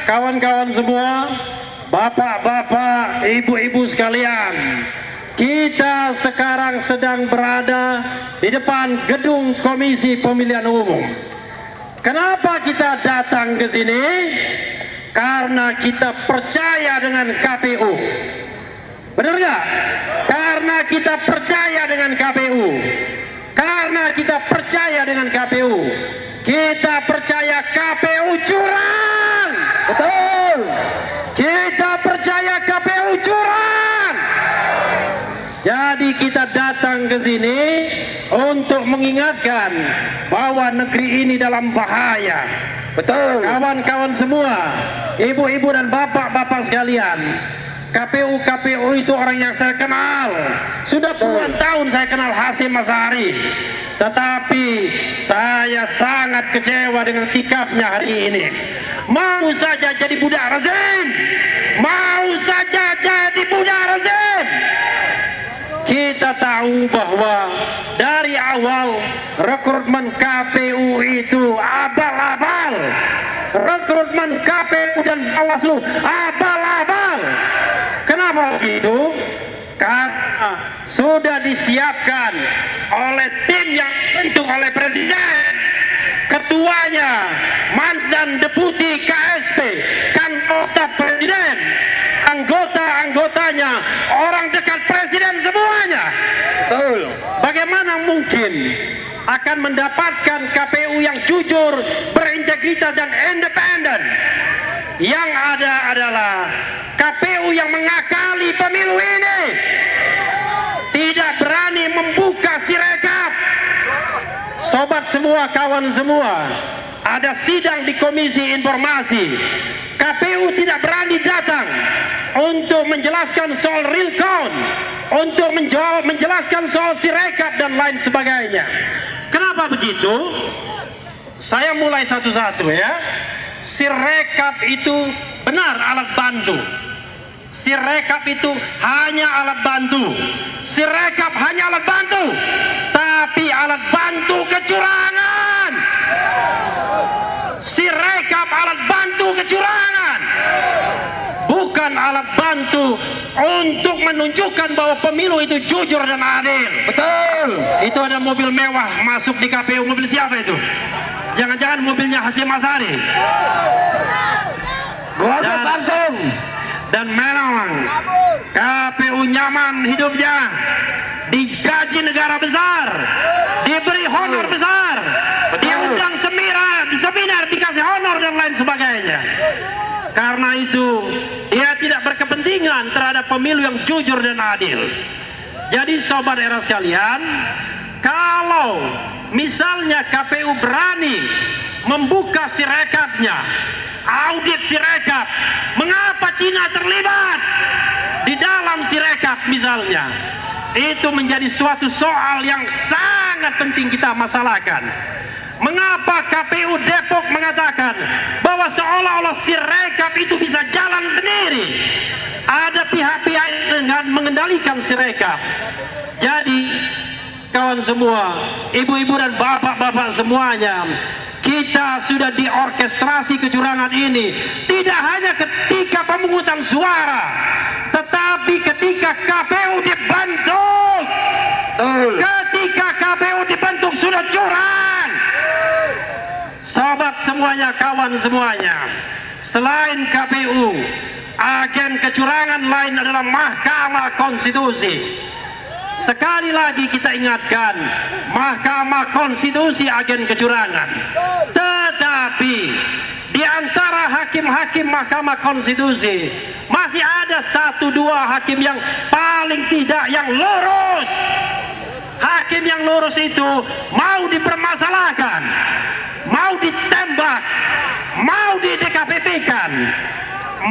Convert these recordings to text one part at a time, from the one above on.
kawan-kawan semua, bapak-bapak, ibu-ibu sekalian, kita sekarang sedang berada di depan gedung Komisi Pemilihan Umum. Kenapa kita datang ke sini? Karena kita percaya dengan KPU. Benar nggak? Karena kita percaya dengan KPU. Karena kita percaya dengan KPU. Kita percaya KPU curang. Betul. Kita percaya KPU curang. Jadi kita datang ke sini untuk mengingatkan bahwa negeri ini dalam bahaya. Betul. Kawan-kawan semua, ibu-ibu dan bapak-bapak sekalian, KPU itu orang yang saya kenal. Sudah puluhan tahun saya kenal Hasyim Asy'ari. Tetapi saya sangat kecewa dengan sikapnya hari ini. Mau saja jadi budak rezim. Mau saja jadi budak rezim. Kita tahu bahwa dari awal rekrutmen KPU itu abal-abal. Rekrutmen KPU dan Bawaslu abal-abal. Kenapa begitu? Karena sudah disiapkan oleh tim yang dibentuk oleh Presiden. Ketuanya mantan deputi KSP, Kantor Staf Presiden. Anggota-anggotanya orang dekat Presiden semuanya. Betul. Bagaimana mungkin akan mendapatkan KPU yang jujur, berintegritas dan independen? Yang ada adalah KPU yang mengakali pemilu ini, tidak berani membuka sirekap. Sobat semua, kawan semua, ada sidang di Komisi Informasi. KPU tidak berani datang untuk menjelaskan soal real count, untuk menjelaskan soal sirekap dan lain sebagainya. Kenapa begitu? Saya mulai satu-satu ya. Sirekap itu benar alat bantu. Sirekap itu hanya alat bantu. Sirekap hanya alat bantu, tapi alat bantu kecurangan. Sirekap alat bantu kecurangan, bukan alat bantu untuk menunjukkan bahwa pemilu itu jujur dan adil. Betul. Itu ada mobil mewah masuk di KPU. Mobil siapa itu? Jangan-jangan mobilnya Hasyim Asy'ari. Dan memang KPU nyaman hidupnya, digaji negara besar, diberi honor besar, diundang seminar, dikasih honor dan lain sebagainya. Karena itu dia tidak berkepentingan terhadap pemilu yang jujur dan adil. Jadi sobat era sekalian, kalau misalnya KPU berani membuka sirekapnya, audit sirekap, mengapa Cina terlibat di dalam sirekap misalnya? Itu menjadi suatu soal yang sangat penting kita masalahkan. Mengapa KPU Depok mengatakan bahwa seolah-olah sirekap itu bisa jalan sendiri? Ada pihak-pihak dengan mengendalikan sirekap. Jadi kawan semua, ibu-ibu dan bapak-bapak semuanya, kita sudah diorkestrasi kecurangan ini. Tidak hanya ketika pemungutan suara, tetapi ketika KPU dibentuk. Ketika KPU dibentuk sudah curang. Sobat semuanya, kawan semuanya, selain KPU, agen kecurangan lain adalah Mahkamah Konstitusi. Sekali lagi kita ingatkan, Mahkamah Konstitusi agen kecurangan. Tetapi di antara hakim-hakim Mahkamah Konstitusi masih ada 1-2 hakim yang paling tidak yang lurus. Hakim yang lurus itu mau dipermasalahkan, mau ditembak, mau di DKPP-kan,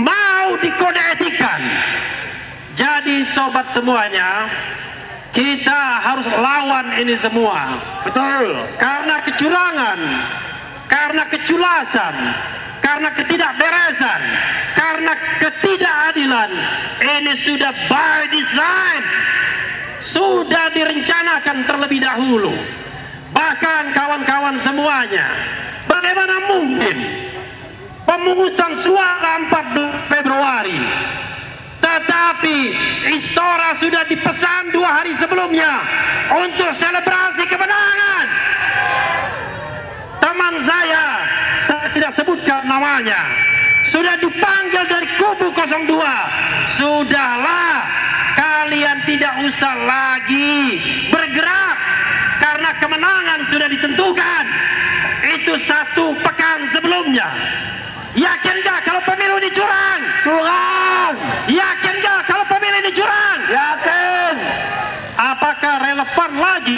mau dikode etikan. Jadi sobat semuanya, kita harus lawan ini semua. Betul. Karena kecurangan, karena keculasan, karena ketidakberesan, karena ketidakadilan, ini sudah by design, sudah direncanakan terlebih dahulu. Bahkan kawan-kawan semuanya, bagaimana mungkin pemungutan suara 14 Februari. Tetapi Istora sudah dipesan 2 hari sebelumnya untuk selebrasi kemenangan. Teman saya tidak sebutkan namanya, sudah dipanggil dari kubu 02. Sudahlah, kalian tidak usah lagi bergerak karena kemenangan sudah ditentukan. Itu 1 pekan sebelumnya. Yakin gak kalau pemilu ini curang? Curang. Yakin gak kalau pemilu ini curang? Yakin. Apakah relevan lagi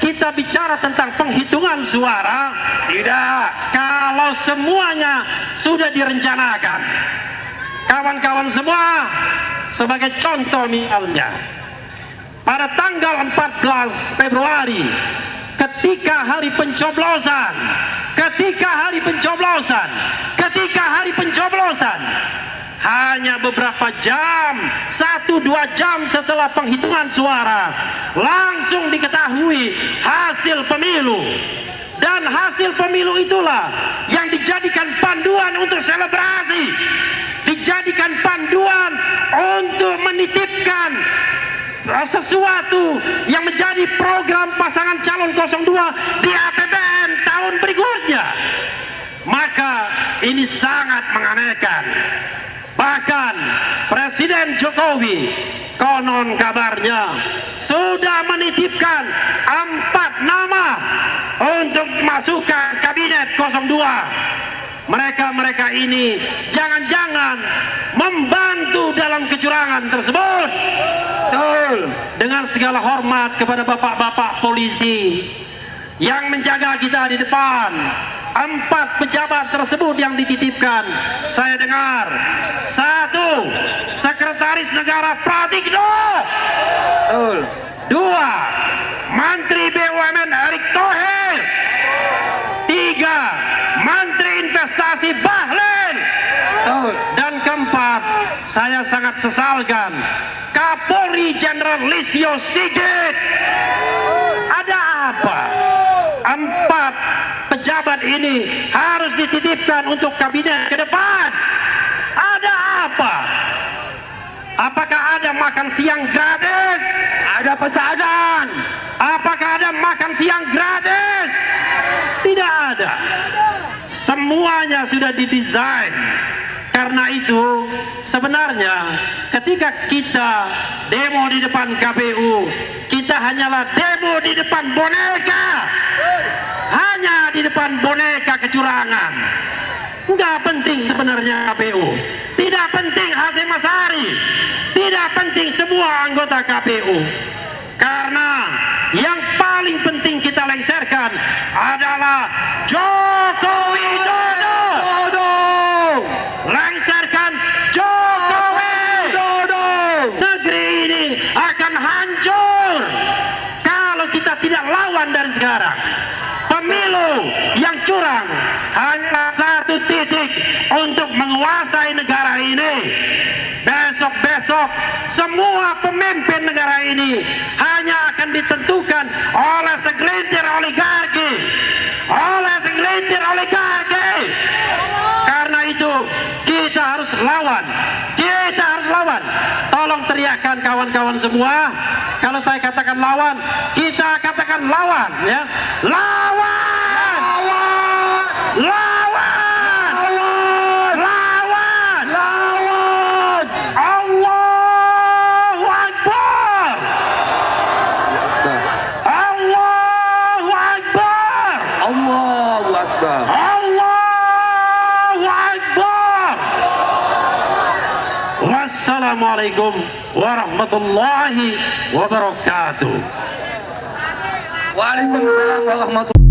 kita bicara tentang penghitungan suara? Tidak. Kalau semuanya sudah direncanakan. Kawan-kawan semua, sebagai contoh misalnya, pada tanggal 14 Februari, ketika hari pencoblosan, hanya beberapa jam, 1-2 jam setelah penghitungan suara, langsung diketahui hasil pemilu. Dan hasil pemilu itulah yang dijadikan panduan untuk selebrasi, dijadikan panduan untuk menitipkan sesuatu yang menjadi program pasangan calon 02 di APBN tahun berikutnya. Maka ini sangat menganehkan. Bahkan Presiden Jokowi konon kabarnya sudah menitipkan 4 nama untuk masukkan kabinet 02. Mereka ini jangan-jangan membantu dalam kecurangan tersebut. Betul. Dengan segala hormat kepada bapak-bapak polisi yang menjaga kita di depan, 4 pejabat tersebut yang dititipkan, saya dengar 1 Sekretaris Negara Pratikno, 2 Menteri BUMN Erick Thohir, 3 Menteri Investasi Bahlil, dan keempat, saya sangat sesalkan, Kapolri Jenderal Listio Sigit. Ada apa? 4 pejabat ini harus dititipkan untuk kabinet ke depan. Ada apa? Apakah ada makan siang gratis? Ada pesanan. Apakah ada makan siang gratis? Tidak ada. Semuanya sudah didesain. Karena itu sebenarnya ketika kita demo di depan KPU, kita hanyalah demo di depan boneka. Hanya di depan boneka kecurangan. Enggak penting sebenarnya KPU. Tidak penting Hasyim Asyari. Tidak penting semua anggota KPU. Karena yang paling penting kita lengserkan adalah Joko Widodo. Lengserkan Jokowi. Negeri ini akan hancur kalau kita tidak lawan dari sekarang. Pemilu yang curang hanya 1 titik untuk menguasai negara ini. Besok-besok semua pemimpin negara ini hanya akan ditentukan oleh segelintir oligarki. Karena itu kita harus lawan. Tolong teriakkan kawan-kawan semua. Kalau saya katakan lawan, kita katakan lawan, ya. Lawan! Allahu Akbar! Wassalamualaikum warahmatullahi wabarakatuh. Waalaikumsalam warahmatullahi